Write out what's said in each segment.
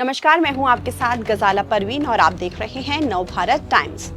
नमस्कार, मैं हूं आपके साथ गजाला परवीन और आप देख रहे हैं नवभारत टाइम्स।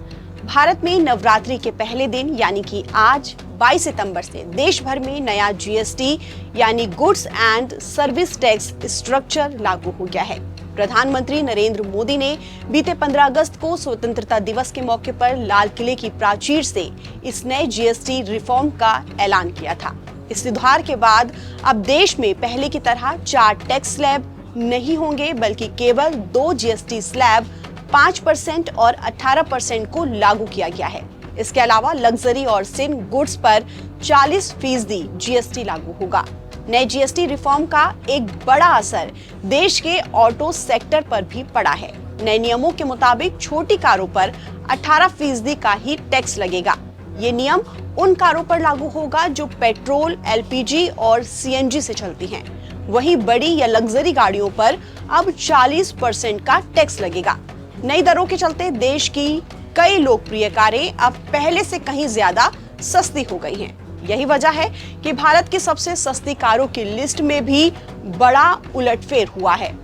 भारत में नवरात्रि के पहले दिन यानी कि आज 22 सितंबर से देश भर में नया जीएसटी यानी goods and service tax structure लागू हो गया है। प्रधानमंत्री नरेंद्र मोदी ने बीते 15 अगस्त को स्वतंत्रता दिवस के मौके पर लाल किले की प्राचीर से इस नए जीएसटी रिफॉर्म का ऐलान किया था। इस सुधार के बाद अब देश में पहले की तरह 4 टैक्स स्लैब नहीं होंगे, बल्कि केवल 2 जीएसटी स्लैब 5% और 18% को लागू किया गया है। इसके अलावा लग्जरी और सिन गुड्स पर 40% जीएसटी लागू होगा। नए जीएसटी रिफॉर्म का एक बड़ा असर देश के ऑटो सेक्टर पर भी पड़ा है। नए नियमों के मुताबिक छोटी कारों पर 18% का ही टैक्स लगेगा। ये नियम उन कारों पर लागू होगा जो पेट्रोल, एलपीजी और सीएनजी से चलती हैं। वहीं बड़ी या लग्जरी गाड़ियों पर अब 40% का टैक्स लगेगा। नई दरों के चलते देश की कई लोकप्रिय कारें अब पहले से कहीं ज्यादा सस्ती हो गई हैं। यही वजह है कि भारत की सबसे सस्ती कारों की लिस्ट में भी बड़ा उलटफेर हुआ है।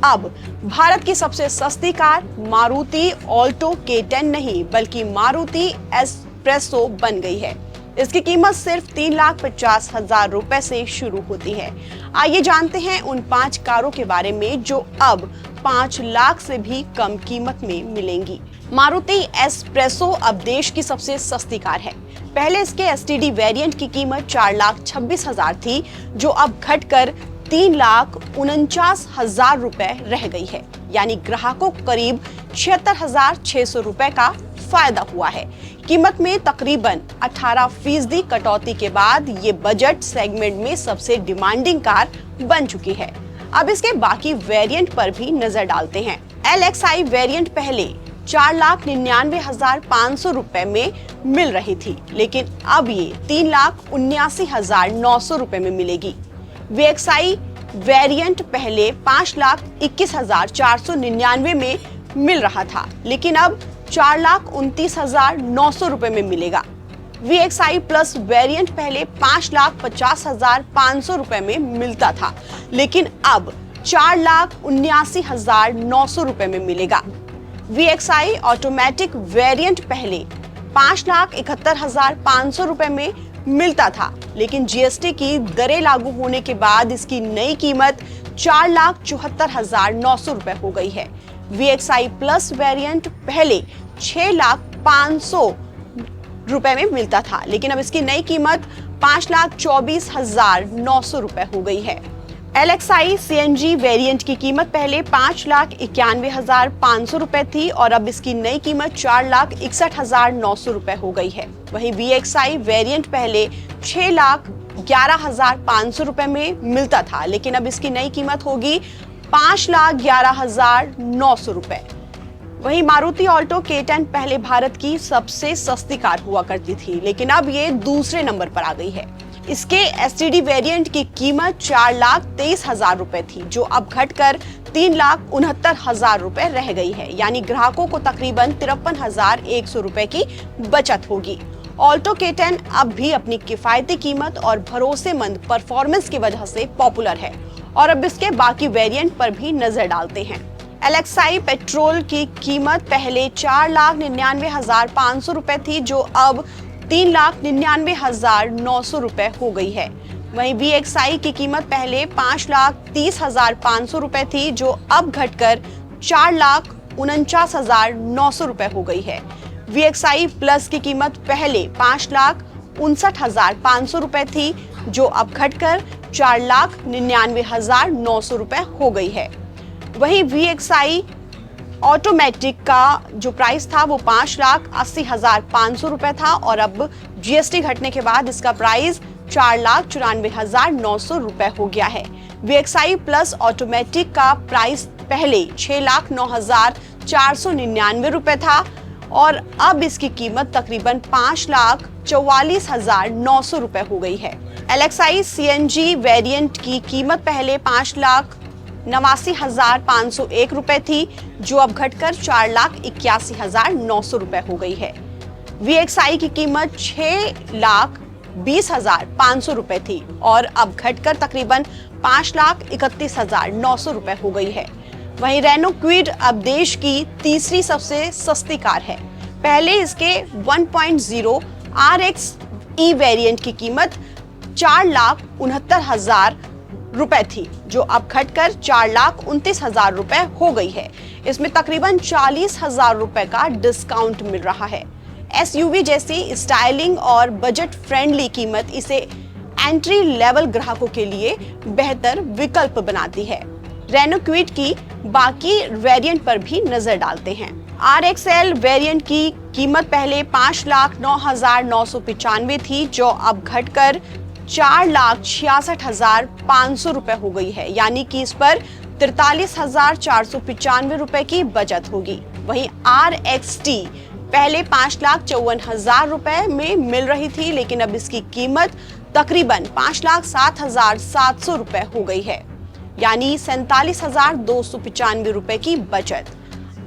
अब भारत की सबसे सस्ती कार मारुति ऑल्टो K10 नहीं, बल्कि मारुति एस्प्रेसो बन गई है। इसकी कीमत सिर्फ 3,50,000 रुपए से शुरू होती है। आइए जानते हैं उन 5 कारों के बारे में जो अब 5 लाख से भी कम कीमत में मिलेंगी। मारुति एस्प्रेसो अब देश की सबसे सस्ती कार है। पहले इसके एसटीडी वेरिएंट की कीमत 4,26,000 थी, जो अब घटकर 3,49,000 रुपए रह गई है। यानी ग्राहकों को करीब 76,600 रुपए का फायदा हुआ है। कीमत में तकरीबन 18% कटौती के बाद ये बजट सेगमेंट में सबसे डिमांडिंग कार बन चुकी है। अब इसके बाकी वेरिएंट पर भी नजर डालते हैं। LXI वेरिएंट पहले 4,99,500 रुपए में मिल रही थी, लेकिन अब ये 3,79,900 रुपए में मिलेगी। VXI वेरिएंट पहले 5,21,499 में मिल रहा था, लेकिन अब 4,29,900 रुपए में मिलेगा। VXI प्लस वेरिएंट पहले 5,50,500 रुपए में मिलता था, लेकिन अब 4,79,900 रुपए में मिलेगा। VXI ऑटोमेटिक वेरिएंट पहले 5,71,500 रुपए में मिलता था, लेकिन जीएसटी की दरें लागू होने के बाद इसकी नई कीमत 4,74,900 रुपए हो गई है। VXI प्लस वेरिएंट पहले 6,05,000 रुपए में मिलता था, लेकिन अब इसकी नई कीमत 5,24,900 रुपए हो गई है। LXI CNG वेरिएंट की कीमत पहले 5,91,500 रुपए थी और अब इसकी नई कीमत 4,61,900 रुपए हो गई है। वहीं VXI वेरिएंट पहले 6,11,500 रुपए में मिलता था, लेकिन अब इसकी नई कीमत होगी 5,11,900 रुपए। वहीं मारुति ऑल्टो K10 पहले भारत की सबसे सस्ती कार हुआ करती थी, लेकिन अब ये दूसरे नंबर पर आ गई है। इसके एसटीडी वेरिएंट की कीमत 4,23,000 रुपए थी, जो अब घटकर 3,69,000 रुपए रह गई है। यानी ग्राहकों को तकरीबन 53,100 रुपए की बचत होगी। ऑल्टो K10 अब भी अपनी किफायती कीमत और भरोसेमंद परफॉर्मेंस की वजह से पॉपुलर है। और अब इसके बाकी वेरिएंट पर भी नजर डालते हैं। LXI पेट्रोल की कीमत पहले 4,99,500 रुपए थी, जो अब 3,99,900 रुपए हो गई है। वहीं VXI की कीमत पहले 5,30,500 रुपए थी, जो अब घटकर 4,49,900 रुपए हो गई है। VXI प्लस की कीमत पहले 5,59,500 रुपए थी, जो अब घटकर 4,99,900 रुपए हो गई है। वहीं VXI ऑटोमेटिक का जो प्राइस था वो 5,80,500 रुपए था और अब जीएसटी घटने के बाद इसका प्राइस 4,94,900 रुपए हो गया है। VXI प्लस ऑटोमेटिक का प्राइस पहले 6,09,499 रुपए था और अब इसकी कीमत तकरीबन 5,44,900 रुपए हो गई है। LXI CNG वेरिएंट की कीमत पहले 5,89,501 रुपए थी, जो अब घटकर 4,81,900 रुपए हो गई है। VXI की कीमत 6,20,500 रुपए थी और अब घटकर तकरीबन 5,31,900 रुपए हो गई है। वहीं रेनो क्विड अब देश की तीसरी सबसे सस्ती कार है। पहले इसके 1.0 RX ई वेरिएंट की कीमत 4,69,000 रुपए थी, जो अब घटकर 4,29,000 रुपए हो गई है। इसमें तकरीबन 40,000 रुपए का डिस्काउंट मिल रहा है। SUV जैसी स्टाइलिंग और बजट फ्रेंडली कीमत इसे एंट्री लेवल ग्राहकों के लिए बेहतर विकल्प बनाती है। रेनो क्विड की बाकी वेरिएंट पर भी नजर डालते हैं। RXL वेरिएंट की कीमत पहले 5,09,995 थी, जो अब घटकर 4,66,500 रुपए हो गई है, यानी कि इस पर 43,495 रुपए की बचत होगी। वहीं RXT पहले 5,54,000 रुपए में मिल रही थी, लेकिन अब इसकी कीमत तकरीबन 5,07,700 रुपए हो गई है, यानी 47,295 रुपए की बचत।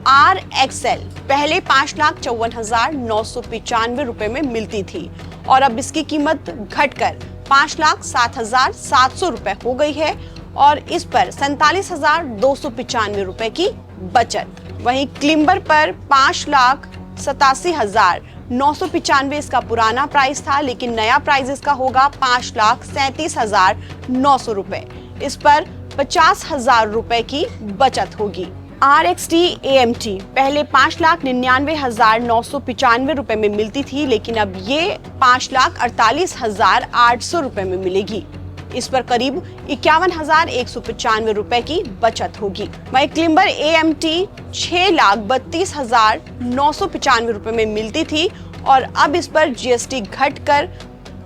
RXL पहले 5,54,995 रुपए में मिलती थी और अब इसकी कीमत घटकर 5,07,700 रुपए हो गई है और इस पर 47,295 रुपए की बचत। वहीं क्लिम्बर पर 5,87,995 इसका पुराना प्राइस था, लेकिन नया प्राइस इसका होगा 5,37,900 रुपए। इस पर 50,000 रुपए की बचत होगी। RXT AMT पहले 5,99,995 रुपए में मिलती थी, लेकिन अब ये 5,48,800 रुपए में मिलेगी। इस पर करीब 51,195 रुपए की बचत होगी। वहीं क्लिम्बर AMT 6,32,995 रुपए में मिलती थी और अब इस पर GST घटकर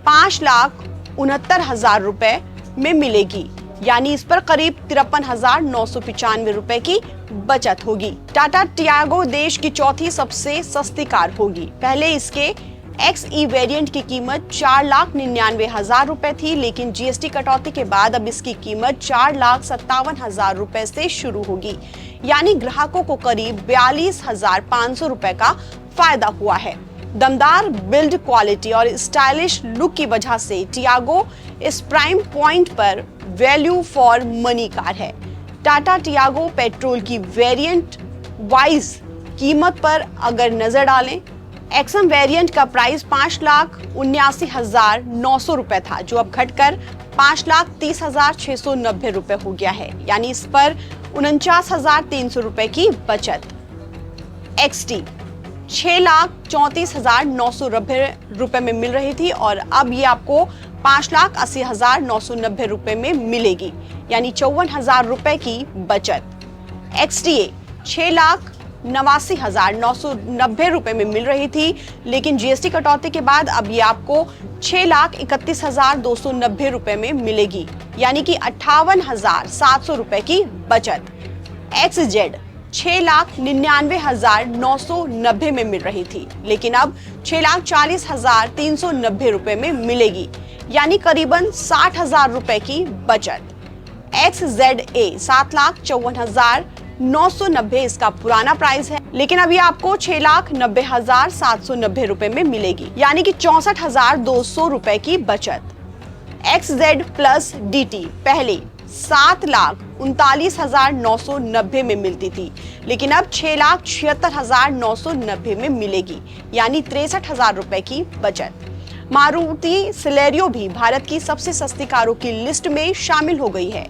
5,69,000 रुपए में मिलेगी, यानी इस पर करीब 53,995 रुपए की बचत होगी। टाटा टियागो देश की चौथी सबसे सस्ती कार होगी। पहले इसके XE वेरिएंट की कीमत 4,99,000 रुपए थी, लेकिन GST कटौती के बाद अब इसकी कीमत 4,57,000 रुपए से शुरू होगी, यानी ग्राहकों को करीब 42,500 रुपए का फायदा हुआ है। दमदार बिल्ड क्वालिटी और स्टाइलिश लुक की वजह से टियागो इस प्राइम पॉइंट पर वैल्यू फॉर मनी कार है। टाटा टियागो पेट्रोल की वेरिएंट वाइज कीमत पर अगर नजर डालें, एक्सएम वेरिएंट का प्राइस 5,79,900 रुपए था, जो अब घटकर 5,30,690 रुपए हो गया है, यानी इस पर 49,300 रुपए की बचत। XT 6,34,990 रुपए में मिल रही थी और अब ये आपको 5,80,990 रुपए में मिलेगी, यानी 54,000 रुपए की बचत। XTA 6,89,990 रुपए में मिल रही थी, लेकिन GST कटौती के बाद अब ये आपको 6,31,290 रुपए में मिलेगी, यानी कि 58,700 रुपए की बचत। XZ 6,99,990 में मिल रही थी, लेकिन अब 6,40,390 रुपए में मिलेगी, यानी करीबन 60,000 रुपए की बचत। XZA 7,54,990 इसका पुराना प्राइस है, लेकिन अभी आपको 6,90,790 रुपए में मिलेगी, यानी कि 64,200 रुपए की बचत। XZ प्लस DT पहले 7,39,990 में मिलती थी, लेकिन अब 6,76,990 में मिलेगी, यानी 63,000 रुपए की बचत। मारुति सिलेरियो भी भारत की सबसे सस्ती कारों की लिस्ट में शामिल हो गई है।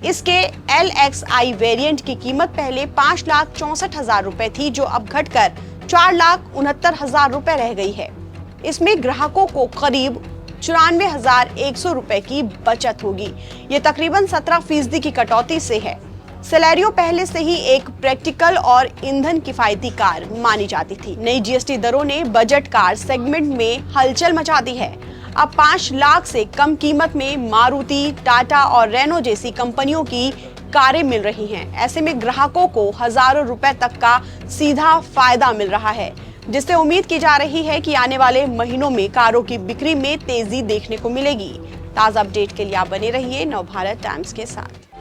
इसके LXI वेरिएंट की कीमत पहले 5,64,000 रुपए थी, जो अब घटकर 4,69,000 रुपए रह गई है। इसमें ग्राहकों को करीब 94,100 रुपए की बचत होगी। ये तकरीबन 17% की कटौती से है। सेलेरियो पहले से ही एक प्रैक्टिकल और ईंधन किफायती कार मानी जाती थी। नई GST दरों ने बजट कार सेगमेंट में हलचल मचा दी है। अब 5 लाख से कम कीमत में मारुति, टाटा और रेनो जैसी कंपनियों की कारें मिल रही हैं। ऐसे में ग्राहकों को हजारों रुपए तक का सीधा फायदा मिल रहा है, जिससे उम्मीद की जा रही है कि आने वाले महीनों में कारों की बिक्री में तेजी देखने को मिलेगी। ताज़ा अपडेट के लिए आप बने रहिए नवभारत टाइम्स के साथ।